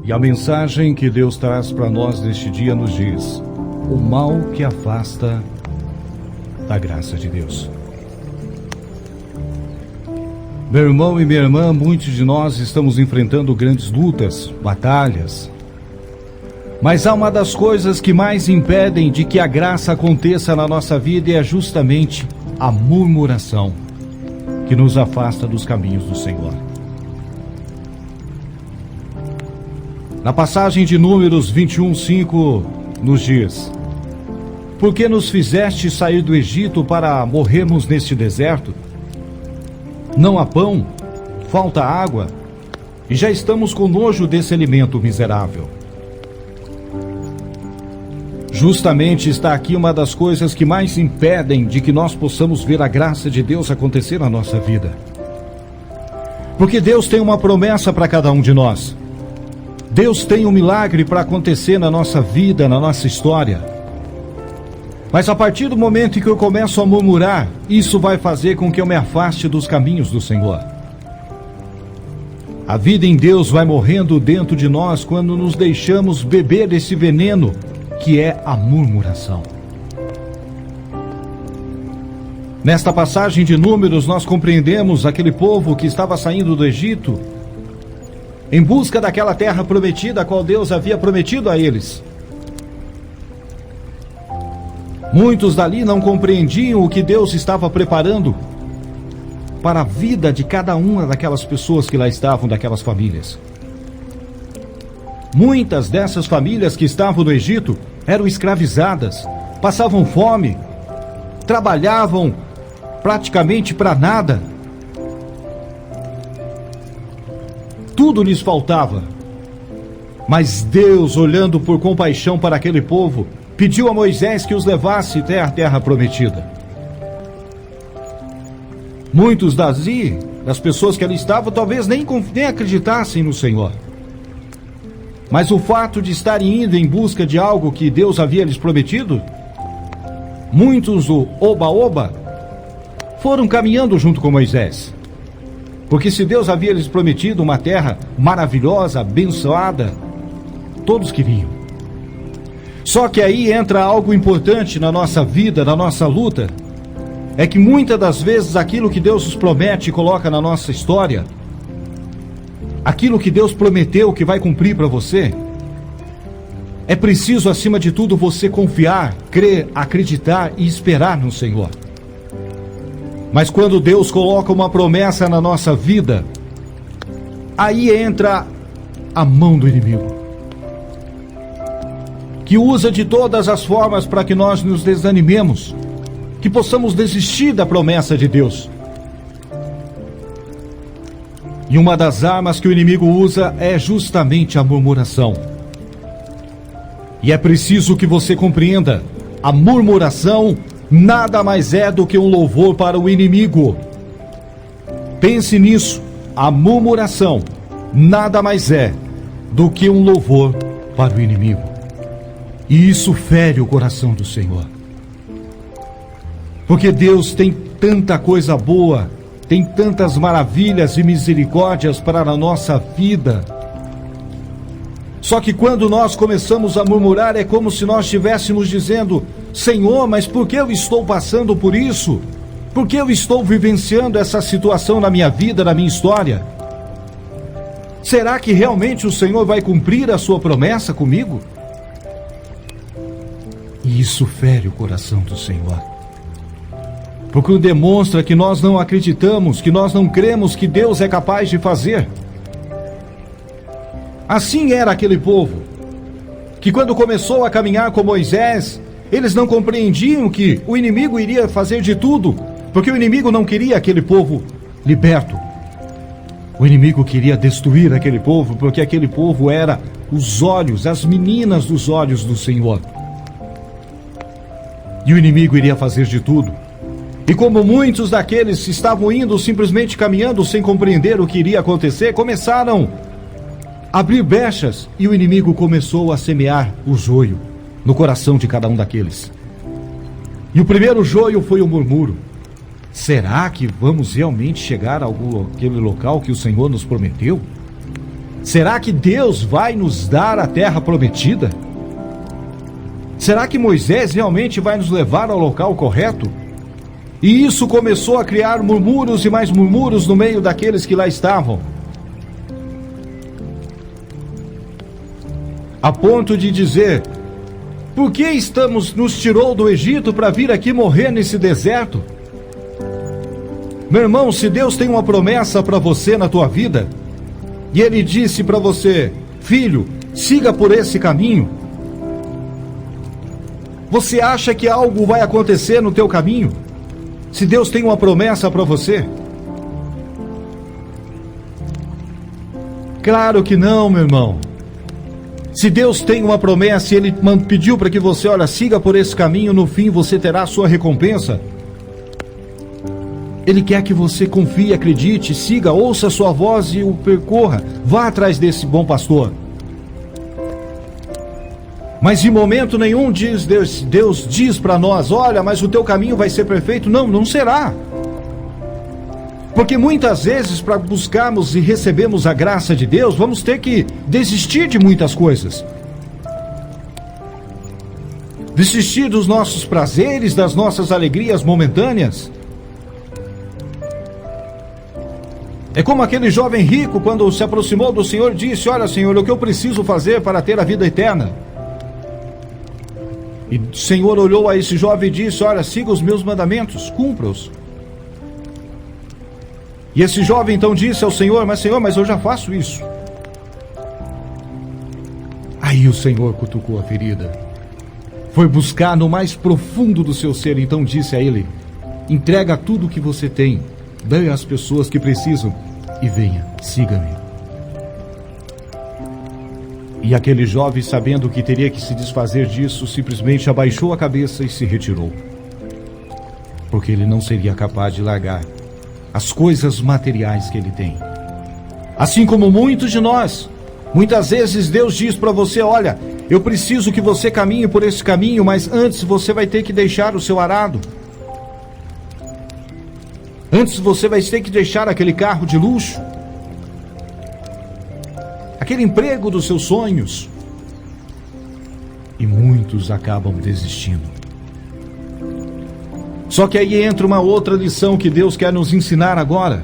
E a mensagem que Deus traz para nós neste dia nos diz: o mal que afasta da graça de Deus. Meu irmão e minha irmã, muitos de nós estamos enfrentando grandes lutas, batalhas. Mas há uma das coisas que mais impedem de que a graça aconteça na nossa vida, e é justamente a murmuração, que nos afasta dos caminhos do Senhor. Na passagem de Números 21:5 nos diz: por que nos fizeste sair do Egito para morrermos neste deserto? Não há pão, falta água, e já estamos com nojo desse alimento miserável. Justamente está aqui uma das coisas que mais impedem de que nós possamos ver a graça de Deus acontecer na nossa vida. Porque Deus tem uma promessa para cada um de nós. Deus tem um milagre para acontecer na nossa vida, na nossa história. Mas a partir do momento em que eu começo a murmurar, isso vai fazer com que eu me afaste dos caminhos do Senhor. A vida em Deus vai morrendo dentro de nós quando nos deixamos beber desse veneno, que é a murmuração. Nesta passagem de Números, nós compreendemos aquele povo que estava saindo do Egito em busca daquela terra prometida, a qual Deus havia prometido a eles. Muitos dali não compreendiam o que Deus estava preparando para a vida de cada uma daquelas pessoas que lá estavam, daquelas famílias. Muitas dessas famílias que estavam no Egito eram escravizadas, passavam fome, trabalhavam praticamente para nada. Tudo lhes faltava. Mas Deus, olhando por compaixão para aquele povo, pediu a Moisés que os levasse até a terra prometida. Muitos das pessoas que ali estavam talvez nem acreditassem no Senhor. Mas o fato de estarem indo em busca de algo que Deus havia lhes prometido, muitos do oba-oba foram caminhando junto com Moisés. Porque se Deus havia lhes prometido uma terra maravilhosa, abençoada, todos queriam. Só que aí entra algo importante na nossa vida, na nossa luta. É que muitas das vezes aquilo que Deus nos promete e coloca na nossa história, aquilo que Deus prometeu que vai cumprir para você, é preciso, acima de tudo, você confiar, crer, acreditar e esperar no Senhor. Mas quando Deus coloca uma promessa na nossa vida, aí entra a mão do inimigo, que usa de todas as formas para que nós nos desanimemos, que possamos desistir da promessa de Deus. E uma das armas que o inimigo usa é justamente a murmuração. E é preciso que você compreenda: a murmuração nada mais é do que um louvor para o inimigo. Pense nisso: a murmuração nada mais é do que um louvor para o inimigo. E isso fere o coração do Senhor. Porque Deus tem tanta coisa boa, tem tantas maravilhas e misericórdias para a nossa vida. Só que quando nós começamos a murmurar, é como se nós estivéssemos dizendo: Senhor, mas por que eu estou passando por isso? Por que eu estou vivenciando essa situação na minha vida, na minha história? Será que realmente o Senhor vai cumprir a sua promessa comigo? E isso fere o coração do Senhor. Porque demonstra que nós não acreditamos, que nós não cremos que Deus é capaz de fazer. Assim era aquele povo, que quando começou a caminhar com Moisés, eles não compreendiam que o inimigo iria fazer de tudo, porque o inimigo não queria aquele povo liberto. O inimigo queria destruir aquele povo, porque aquele povo era os olhos, as meninas dos olhos do Senhor. E o inimigo iria fazer de tudo. E como muitos daqueles estavam indo simplesmente caminhando sem compreender o que iria acontecer, começaram a abrir brechas e o inimigo começou a semear o joio no coração de cada um daqueles. E o primeiro joio foi o murmúrio. será que vamos realmente chegar àquele local que o Senhor nos prometeu? Será que Deus vai nos dar a terra prometida? Será que Moisés realmente vai nos levar ao local correto? E isso começou a criar murmúrios e mais murmúrios no meio daqueles que lá estavam, a ponto de dizer: por que nos tirou do Egito para vir aqui morrer nesse deserto? Meu irmão, se Deus tem uma promessa para você na tua vida, e Ele disse para você: filho, siga por esse caminho, você acha que algo vai acontecer no teu caminho? Se Deus tem uma promessa para você? Claro que não, meu irmão. Se Deus tem uma promessa e Ele pediu para que você, olha, siga por esse caminho, no fim você terá a sua recompensa. Ele quer que você confie, acredite, siga, ouça a sua voz e o percorra. Vá atrás desse bom pastor. Mas em momento nenhum Deus diz para nós: olha, mas o teu caminho vai ser perfeito. Não, não será. Porque muitas vezes, para buscarmos e recebermos a graça de Deus, vamos ter que desistir de muitas coisas. Desistir dos nossos prazeres, das nossas alegrias momentâneas. É como aquele jovem rico, quando se aproximou do Senhor, disse: olha, Senhor, o que eu preciso fazer para ter a vida eterna? E o Senhor olhou a esse jovem e disse: olha, siga os meus mandamentos, cumpra-os. E esse jovem então disse ao Senhor: mas Senhor, mas eu já faço isso. Aí o Senhor cutucou a ferida, foi buscar no mais profundo do seu ser, então disse a ele: entrega tudo o que você tem, dê às pessoas que precisam e venha, siga-me. E aquele jovem, sabendo que teria que se desfazer disso, simplesmente abaixou a cabeça e se retirou, porque ele não seria capaz de largar as coisas materiais que ele tem. Assim como muitos de nós, muitas vezes Deus diz para você: olha, eu preciso que você caminhe por esse caminho, mas antes você vai ter que deixar o seu arado. Antes você vai ter que deixar aquele carro de luxo, aquele emprego dos seus sonhos. E muitos acabam desistindo. Só que aí entra uma outra lição que Deus quer nos ensinar agora.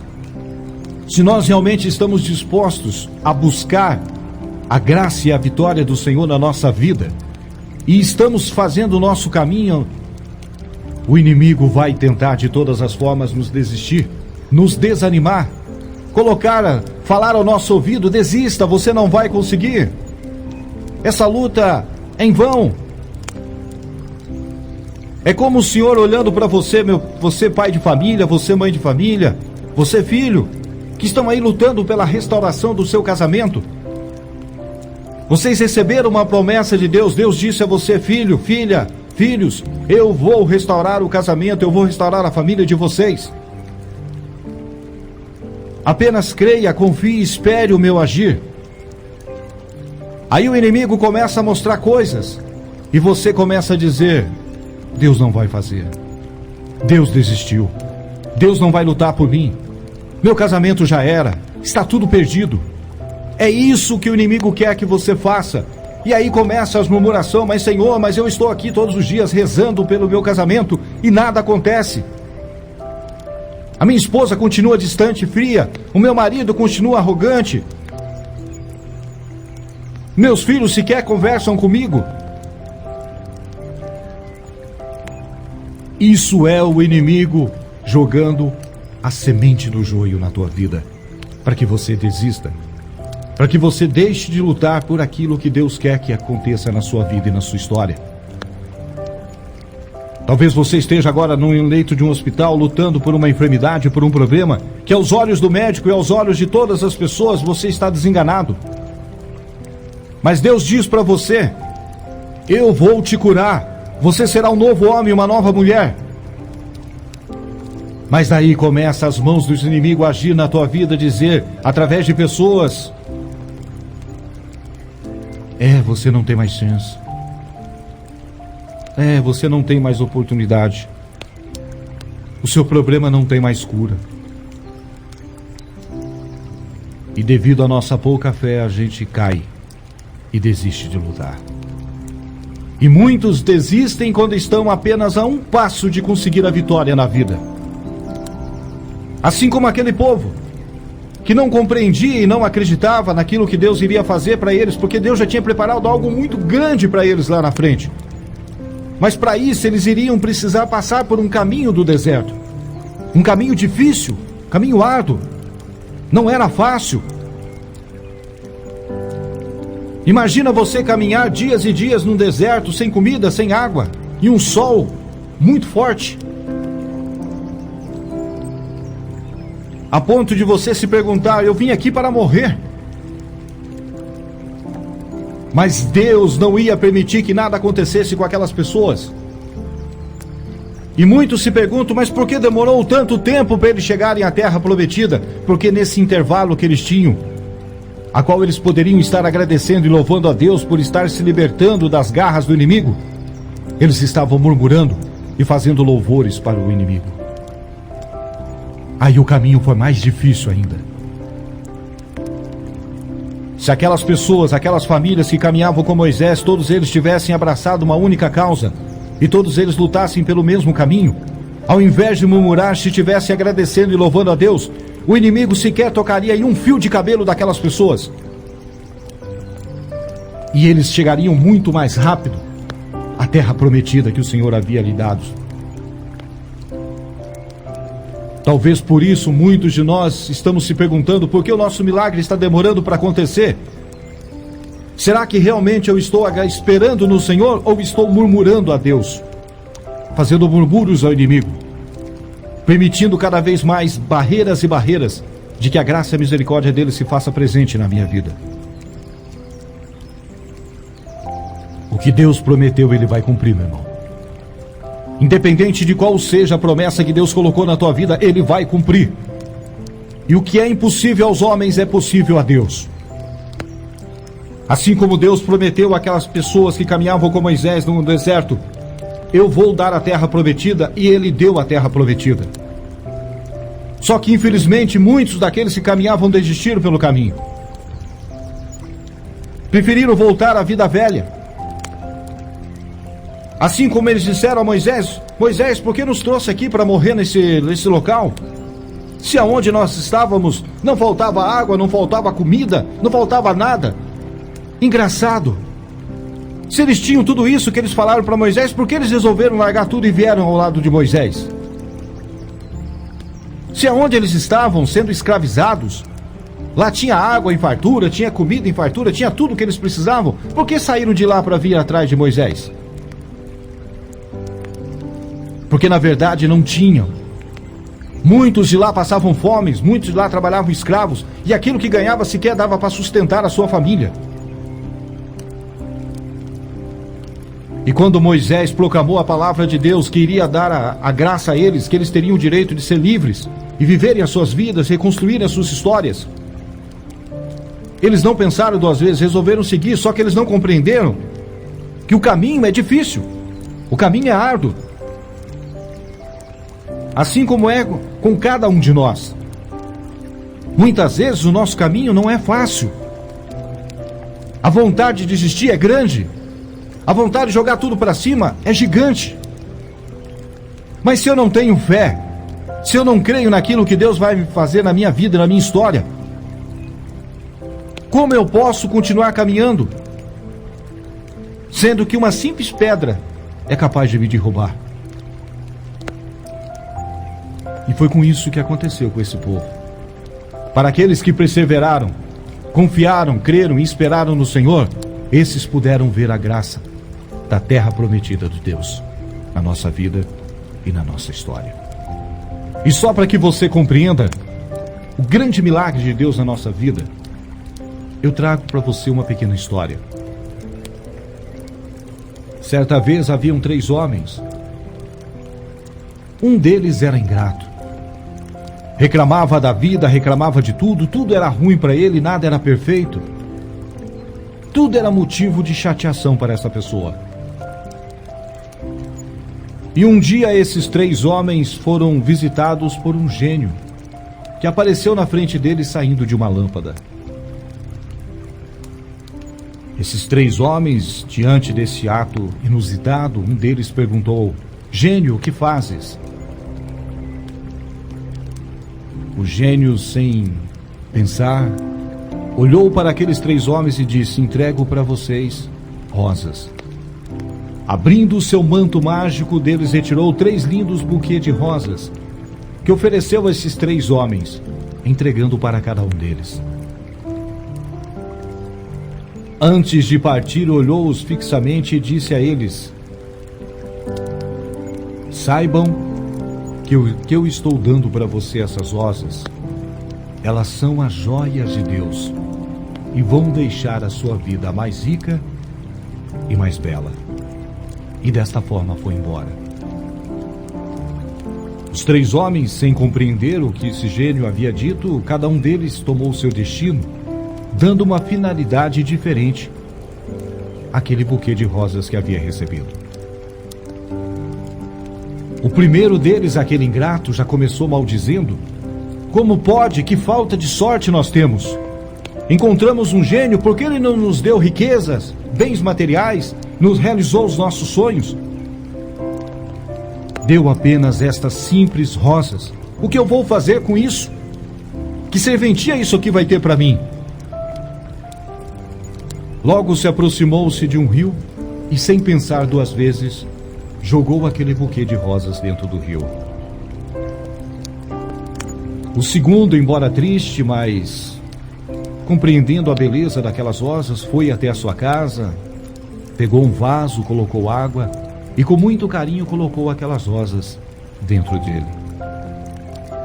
Se nós realmente estamos dispostos a buscar a graça e a vitória do Senhor na nossa vida, e estamos fazendo o nosso caminho, o inimigo vai tentar de todas as formas nos desistir, nos desanimar, falar ao nosso ouvido: desista, você não vai conseguir. Essa luta é em vão. É como o Senhor olhando para você, você pai de família, você mãe de família, você filho, que estão aí lutando pela restauração do seu casamento. Vocês receberam uma promessa de Deus. Deus disse a você: filho, filha, filhos, eu vou restaurar o casamento, eu vou restaurar a família de vocês. Apenas creia, confie e espere o meu agir. Aí o inimigo começa a mostrar coisas, e você começa a dizer: Deus não vai fazer, Deus desistiu, Deus não vai lutar por mim, meu casamento já era, está tudo perdido. É isso que o inimigo quer que você faça. E aí começa as murmurações: mas Senhor, mas eu estou aqui todos os dias rezando pelo meu casamento e nada acontece. A minha esposa continua distante e fria, o meu marido continua arrogante, meus filhos sequer conversam comigo. Isso é o inimigo jogando a semente do joio na tua vida, para que você desista, para que você deixe de lutar por aquilo que Deus quer que aconteça na sua vida e na sua história. Talvez você esteja agora num leito de um hospital, lutando por uma enfermidade, por um problema, que aos olhos do médico e aos olhos de todas as pessoas você está desenganado. Mas Deus diz para você: eu vou te curar, você será um novo homem, uma nova mulher. Mas daí começa as mãos dos inimigos a agir na tua vida, dizer, através de pessoas: você não tem mais chance. Você não tem mais oportunidade. o seu problema não tem mais cura. E devido à nossa pouca fé, a gente cai e desiste de lutar. E muitos desistem quando estão apenas a um passo de conseguir a vitória na vida. Assim como aquele povo que não compreendia e não acreditava naquilo que Deus iria fazer para eles, porque Deus já tinha preparado algo muito grande para eles lá na frente. Mas para isso eles iriam precisar passar por um caminho do deserto. Um caminho difícil, caminho árduo. Não era fácil. Imagina você caminhar dias e dias num deserto, sem comida, sem água, e um sol muito forte. A ponto de você se perguntar, eu vim aqui para morrer. Mas Deus não ia permitir que nada acontecesse com aquelas pessoas. E muitos se perguntam, mas por que demorou tanto tempo para eles chegarem à terra prometida? Porque nesse intervalo que eles tinham, a qual eles poderiam estar agradecendo e louvando a Deus por estar se libertando das garras do inimigo, eles estavam murmurando e fazendo louvores para o inimigo. Aí o caminho foi mais difícil ainda. Se aquelas pessoas, aquelas famílias que caminhavam com Moisés, todos eles tivessem abraçado uma única causa, e todos eles lutassem pelo mesmo caminho, ao invés de murmurar, se estivessem agradecendo e louvando a Deus, o inimigo sequer tocaria em um fio de cabelo daquelas pessoas. E eles chegariam muito mais rápido à terra prometida que o Senhor havia lhe dado. Talvez por isso muitos de nós estamos se perguntando por que o nosso milagre está demorando para acontecer. Será que realmente eu estou esperando no Senhor ou estou murmurando a Deus? Fazendo murmúrios ao inimigo, permitindo cada vez mais barreiras e barreiras de que a graça e a misericórdia dele se faça presente na minha vida. O que Deus prometeu, ele vai cumprir, meu irmão. Independente de qual seja a promessa que Deus colocou na tua vida, ele vai cumprir. E o que é impossível aos homens é possível a Deus. Assim como Deus prometeu àquelas pessoas que caminhavam com Moisés no deserto, eu vou dar a terra prometida, e ele deu a terra prometida. Só que infelizmente muitos daqueles que caminhavam desistiram pelo caminho. Preferiram voltar à vida velha. Assim como eles disseram a Moisés, Moisés, por que nos trouxe aqui para morrer nesse local? Se aonde nós estávamos não faltava água, não faltava comida, não faltava nada. Engraçado. Se eles tinham tudo isso que eles falaram para Moisés, por que eles resolveram largar tudo e vieram ao lado de Moisés? Se aonde eles estavam sendo escravizados, lá tinha água em fartura, tinha comida em fartura, tinha tudo o que eles precisavam, por que saíram de lá para vir atrás de Moisés? Porque na verdade não tinham. Muitos de lá passavam fome, muitos de lá trabalhavam escravos, e aquilo que ganhava sequer dava para sustentar a sua família. E quando Moisés proclamou a palavra de Deus que iria dar a graça a eles, que eles teriam o direito de ser livres e viverem as suas vidas, reconstruírem as suas histórias, eles não pensaram duas vezes, resolveram seguir, só que eles não compreenderam que o caminho é difícil, o caminho é árduo. Assim como é com cada um de nós. Muitas vezes o nosso caminho não é fácil. A vontade de desistir é grande. A vontade de jogar tudo para cima é gigante. Mas se eu não tenho fé, se eu não creio naquilo que Deus vai fazer na minha vida, na minha história, como eu posso continuar caminhando? Sendo que uma simples pedra é capaz de me derrubar. E foi com isso que aconteceu com esse povo. Para aqueles que perseveraram, confiaram, creram e esperaram no Senhor, esses puderam ver a graça da terra prometida de Deus na nossa vida e na nossa história. E só para que você compreenda o grande milagre de Deus na nossa vida, eu trago para você uma pequena história. Certa vez haviam 3 homens. Um deles era ingrato. Reclamava da vida, reclamava de tudo, tudo era ruim para ele, nada era perfeito. Tudo era motivo de chateação para essa pessoa. E um dia esses 3 homens foram visitados por um gênio, que apareceu na frente deles saindo de uma lâmpada. Esses 3 homens, diante desse ato inusitado, um deles perguntou: Gênio, o que fazes? O gênio, sem pensar, olhou para aqueles 3 homens e disse: entrego para vocês rosas. Abrindo o seu manto mágico, deles retirou 3 lindos buquês de rosas, que ofereceu a esses 3 homens, entregando para cada um deles. Antes de partir, olhou-os fixamente e disse a eles: saibam que o que eu estou dando para você, essas rosas, elas são as joias de Deus e vão deixar a sua vida mais rica e mais bela. E desta forma foi embora. Os 3 homens, sem compreender o que esse gênio havia dito, cada um deles tomou seu destino, dando uma finalidade diferente àquele buquê de rosas que havia recebido. O primeiro deles, aquele ingrato, já começou maldizendo: como pode? Que falta de sorte nós temos! Encontramos um gênio, porque ele não nos deu riquezas, bens materiais, nos realizou os nossos sonhos? Deu apenas estas simples rosas. O que eu vou fazer com isso? Que serventia isso aqui vai ter para mim? Logo se aproximou-se de um rio e, sem pensar 2 vezes, jogou aquele buquê de rosas dentro do rio. O segundo, embora triste, mas compreendendo a beleza daquelas rosas, foi até a sua casa, pegou um vaso, colocou água e com muito carinho colocou aquelas rosas dentro dele,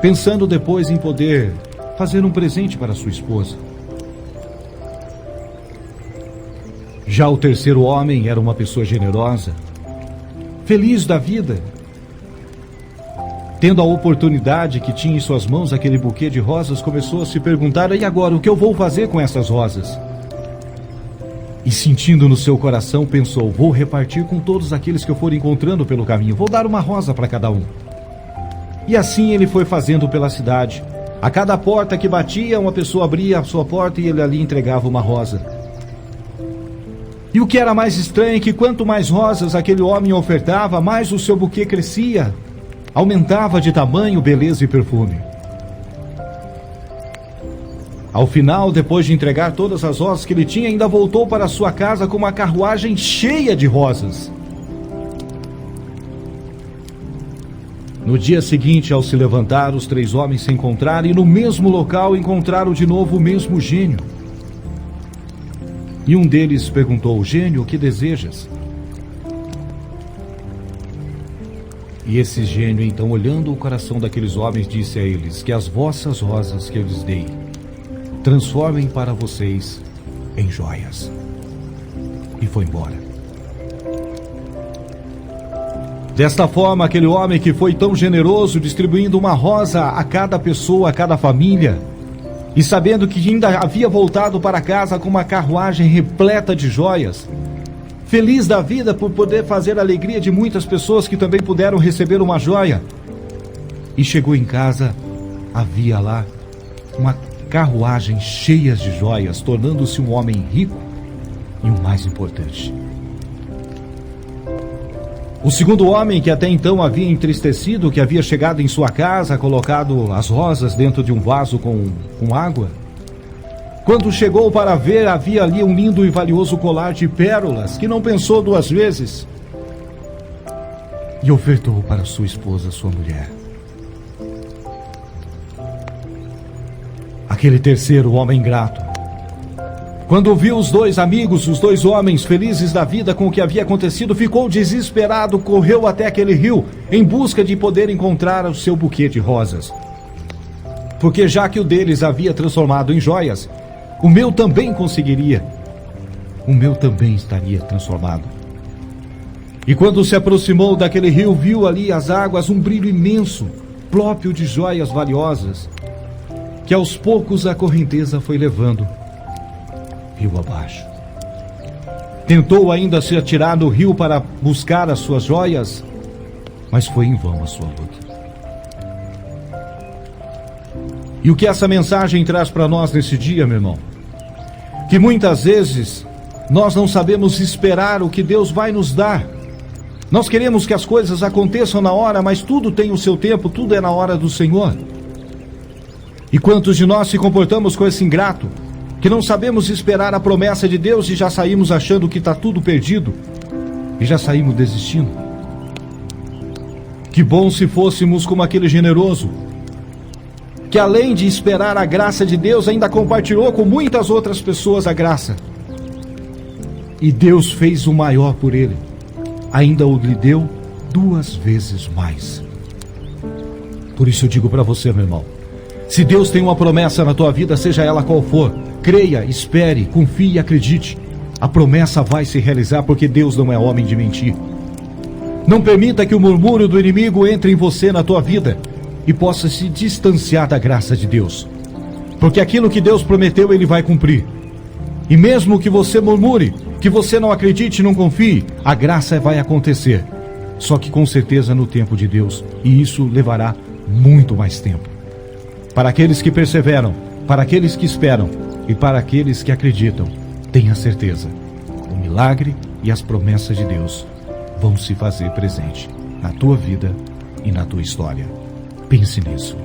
pensando depois em poder fazer um presente para sua esposa. Já o terceiro homem era uma pessoa generosa, feliz da vida, tendo a oportunidade que tinha em suas mãos aquele buquê de rosas, começou a se perguntar: e agora, o que eu vou fazer com essas rosas? E sentindo no seu coração, pensou: vou repartir com todos aqueles que eu for encontrando pelo caminho, vou dar uma rosa para cada um. E assim ele foi fazendo pela cidade. A cada porta que batia, uma pessoa abria a sua porta e ele ali entregava uma rosa. E o que era mais estranho é que quanto mais rosas aquele homem ofertava, mais o seu buquê crescia, aumentava de tamanho, beleza e perfume. Ao final, depois de entregar todas as rosas que ele tinha, ainda voltou para sua casa com uma carruagem cheia de rosas. No dia seguinte, ao se levantar, os 3 homens se encontraram e no mesmo local encontraram de novo o mesmo gênio. E um deles perguntou: gênio, o que desejas? E esse gênio, então, olhando o coração daqueles homens, disse a eles: que as vossas rosas que eu lhes dei transformem para vocês em joias. E foi embora. Desta forma, aquele homem que foi tão generoso, distribuindo uma rosa a cada pessoa, a cada família, e sabendo que ainda havia voltado para casa com uma carruagem repleta de joias, feliz da vida por poder fazer a alegria de muitas pessoas que também puderam receber uma joia. E chegou em casa, havia lá uma carruagem cheia de joias, tornando-se um homem rico e o mais importante. O segundo homem, que até então havia entristecido, que havia chegado em sua casa, colocado as rosas dentro de um vaso com água, quando chegou para ver, havia ali um lindo e valioso colar de pérolas, que não pensou 2 vezes e ofertou para sua esposa, sua mulher. Aquele terceiro homem ingrato, quando viu os 2 amigos, os 2 homens felizes da vida com o que havia acontecido, ficou desesperado, correu até aquele rio em busca de poder encontrar o seu buquê de rosas. Porque já que o deles havia transformado em joias, o meu também conseguiria. O meu também estaria transformado. E quando se aproximou daquele rio, viu ali as águas um brilho imenso, próprio de joias valiosas, que aos poucos a correnteza foi levando rio abaixo. Tentou ainda se atirar no rio para buscar as suas joias, mas foi em vão a sua luta. E o que essa mensagem traz para nós nesse dia, meu irmão? Que muitas vezes nós não sabemos esperar o que Deus vai nos dar. Nós queremos que as coisas aconteçam na hora, mas tudo tem o seu tempo, tudo é na hora do Senhor. E quantos de nós se comportamos com esse ingrato, que não sabemos esperar a promessa de Deus e já saímos achando que está tudo perdido, e já saímos desistindo? Que bom se fôssemos como aquele generoso, que além de esperar a graça de Deus, ainda compartilhou com muitas outras pessoas a graça. E Deus fez o maior por ele, ainda o lhe deu 2 vezes mais. Por isso eu digo para você, meu irmão, se Deus tem uma promessa na tua vida, seja ela qual for, creia, espere, confie e acredite. A promessa vai se realizar, porque Deus não é homem de mentir. Não permita que o murmúrio do inimigo entre em você, na tua vida, e possa se distanciar da graça de Deus. Porque aquilo que Deus prometeu, Ele vai cumprir. E mesmo que você murmure, que você não acredite, não confie, a graça vai acontecer. Só que com certeza no tempo de Deus, e isso levará muito mais tempo. Para aqueles que perseveram, para aqueles que esperam e para aqueles que acreditam, tenha certeza, o milagre e as promessas de Deus vão se fazer presente na tua vida e na tua história. Pense nisso.